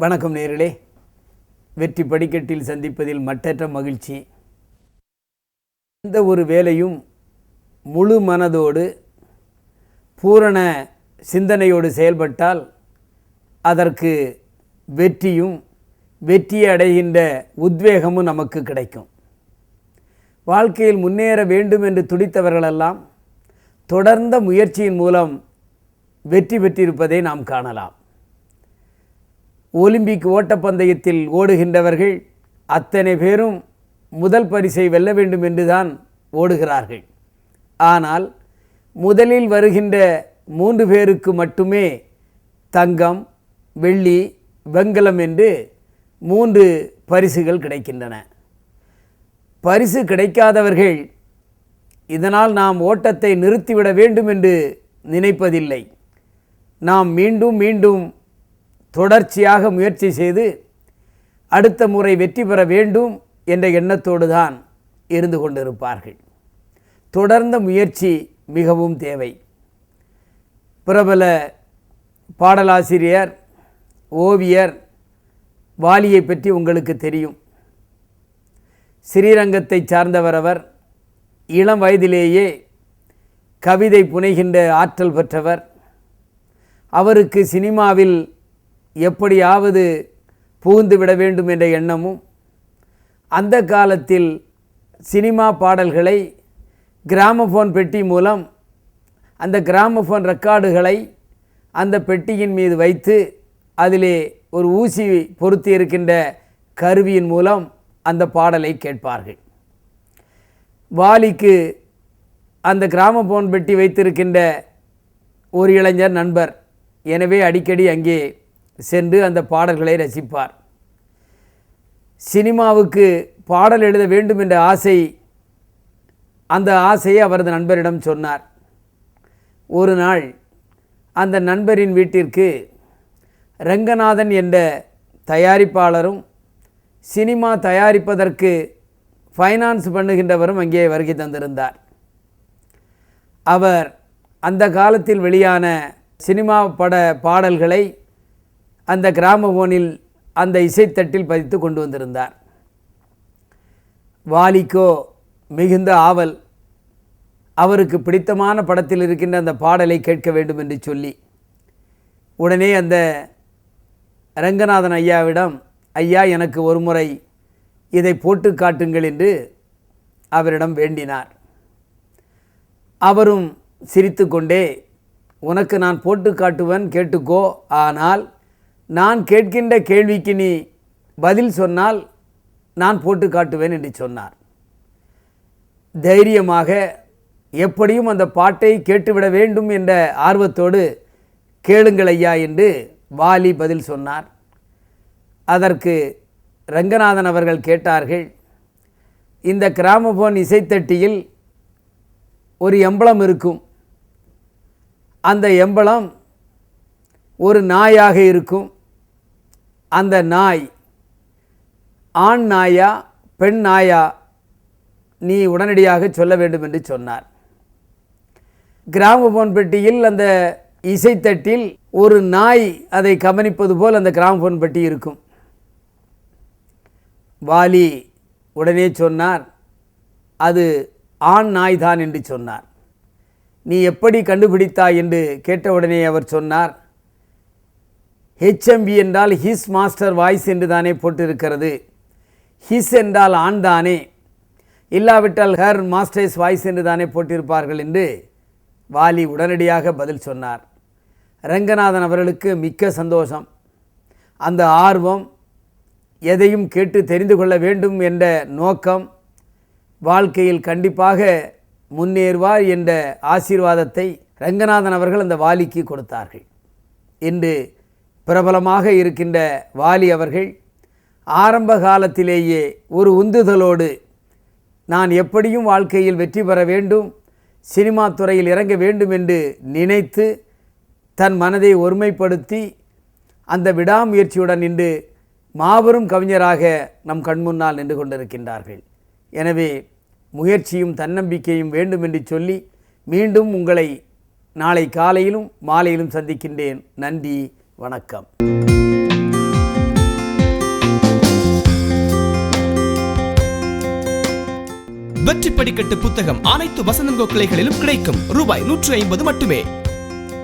வணக்கம் நேயர்களே, வெற்றி படிக்கட்டில் சந்திப்பதில் மட்டற்ற மகிழ்ச்சி. எந்த ஒரு வேலையும் முழு மனதோடு பூரண சிந்தனையோடு செயல்பட்டால் அதற்கு வெற்றியும் வெற்றியை அடைகின்ற உத்வேகமும் நமக்கு கிடைக்கும். வாழ்க்கையில் முன்னேற வேண்டும் என்று துடித்தவர்களெல்லாம் தொடர்ந்த முயற்சியின் மூலம் வெற்றி பெற்றிருப்பதை நாம் காணலாம். ஒலிம்பிக் ஓட்டப்பந்தயத்தில் ஓடுகின்றவர்கள் அத்தனை பேரும் முதல் பரிசை வெல்ல வேண்டும் என்றுதான் ஓடுகிறார்கள். ஆனால் முதலில் வருகின்ற 3 பேருக்கு மட்டுமே தங்கம், வெள்ளி, வெண்கலம் என்று 3 பரிசுகள் கிடைக்கின்றன. பரிசு கிடைக்காதவர்கள் இதனால் நாம் ஓட்டத்தை நிறுத்திவிட வேண்டும் என்று நினைப்பதில்லை. நாம் மீண்டும் மீண்டும் தொடர்ச்சியாக முயற்சி செய்து அடுத்த முறை வெற்றி பெற வேண்டும் என்ற எண்ணத்தோடு தான் இருந்து கொண்டிருப்பார்கள். தொடர்ந்த முயற்சி மிகவும் தேவை. பிரபல பாடலாசிரியர், ஓவியர் வாலியை பற்றி உங்களுக்கு தெரியும். ஸ்ரீரங்கத்தை சார்ந்தவர். அவர் இளம் வயதிலேயே கவிதை புனைகின்ற ஆற்றல் பெற்றவர். அவருக்கு சினிமாவில் எப்படியாவது புகுந்து விட வேண்டும் என்ற எண்ணமும், அந்த காலத்தில் சினிமா பாடல்களை கிராமஃபோன் பெட்டி மூலம் அந்த கிராமஃபோன் ரெக்கார்டுகளை அந்த பெட்டியின் மீது வைத்து அதிலே ஒரு ஊசி பொருத்தி இருக்கின்ற கருவியின் மூலம் அந்த பாடலை கேட்பார்கள். வாலிக்கு அந்த கிராமஃபோன் பெட்டி வைத்திருக்கின்ற ஒரு இளைஞர் நண்பர். எனவே அடிக்கடி அங்கே சென்று அந்த பாடல்களை ரசிப்பார். சினிமாவுக்கு பாடல் எழுத வேண்டும் என்ற ஆசை, அந்த ஆசையை அவரது நண்பரிடம் சொன்னார். ஒரு நாள் அந்த நண்பரின் வீட்டிற்கு ரங்கநாதன் என்ற தயாரிப்பாளரும் சினிமா தயாரிப்பதற்கு ஃபைனான்ஸ் பண்ணுகின்றவரும் அங்கே வருகை தந்திருந்தார். அவர் அந்த காலத்தில் வெளியான சினிமா பட பாடல்களை அந்த கிராமஃபோனில் அந்த இசைத்தட்டில் பதித்து கொண்டு வந்திருந்தார். வாலிக்கோ மிகுந்த ஆவல். அவருக்கு பிடித்தமான படத்தில் இருக்கின்ற அந்த பாடலை கேட்க வேண்டும் என்று சொல்லி உடனே அந்த ரங்கநாதன் ஐயாவிடம், ஐயா எனக்கு ஒரு முறை இதை போட்டு காட்டுங்கள் என்று அவரிடம் வேண்டினார். அவரும் சிரித்து கொண்டே, உனக்கு நான் போட்டு காட்டுவேன், கேட்டுக்கோ, ஆனால் நான் கேட்கின்ற கேள்விக்கு நீ பதில் சொன்னால் நான் போட்டு காட்டுவேன் என்று சொன்னார். தைரியமாக எப்படியும் அந்த பாட்டை கேட்டுவிட வேண்டும் என்ற ஆர்வத்தோடு, கேளுங்கள் ஐயா என்று வாலி பதில் சொன்னார். அதற்கு ரங்கநாதன் அவர்கள் கேட்டார்கள், இந்த கிராமஃபோன் இசைத்தட்டியில் ஒரு எம்பளம் இருக்கும். அந்த எம்பளம் ஒரு நாயாக இருக்கும். அந்த நாய் ஆண் நாயா பெண் நாயா நீ உடனடியாக சொல்ல வேண்டும் என்று சொன்னார். கிராமஃபோன் பெட்டியில் அந்த இசைத்தட்டில் ஒரு நாய் அதை கவனிப்பது போல் அந்த கிராமஃபோன் பெட்டி இருக்கும். வாலி உடனே சொன்னார், அது ஆண் நாய் தான் என்று சொன்னார். நீ எப்படி கண்டுபிடித்தாய் என்று கேட்டவுடனே அவர் சொன்னார், HMV என்றால் ஹிஸ் மாஸ்டர் வாய்ஸ் என்று தானே போட்டிருக்கிறது. ஹிஸ் என்றால் ஆண் தானே, இல்லாவிட்டால் ஹர் மாஸ்டர்ஸ் வாய்ஸ் என்று தானே போட்டிருப்பார்கள் என்று வாலி உடனடியாக பதில் சொன்னார். ரங்கநாதன் அவர்களுக்கு மிக்க சந்தோஷம். அந்த ஆர்வம், எதையும் கேட்டு தெரிந்து கொள்ள வேண்டும் என்ற நோக்கம், வாழ்க்கையில் கண்டிப்பாக முன்னேறுவார் என்ற ஆசீர்வாதத்தை ரங்கநாதன் அவர்கள் அந்த வாலிக்கு கொடுத்தார்கள். இன்று பிரபலமாக இருக்கின்ற வாலி அவர்கள் ஆரம்ப காலத்திலேயே ஒரு உந்துதலோடு, நான் எப்படியும் வாழ்க்கையில் வெற்றி பெற வேண்டும், சினிமா துறையில் இறங்க வேண்டும் என்று நினைத்து தன் மனதை ஒருமைப்படுத்தி அந்த விடாமுயற்சியுடன் இன்று மாபெரும் கவிஞராக நம் கண்முன்னால் நின்று கொண்டிருக்கின்றார்கள். எனவே முயற்சியும் தன்னம்பிக்கையும் வேண்டும் என்று சொல்லி மீண்டும் உங்களை நாளை காலையிலும் மாலையிலும் சந்திக்கின்றேன். நன்றி, வணக்கம். வெற்றி படிக்கட்டு புத்தகம் அனைத்து வசந்தன் கோ கிளைகளிலும் கிடைக்கும். ரூபாய் 150 மட்டுமே.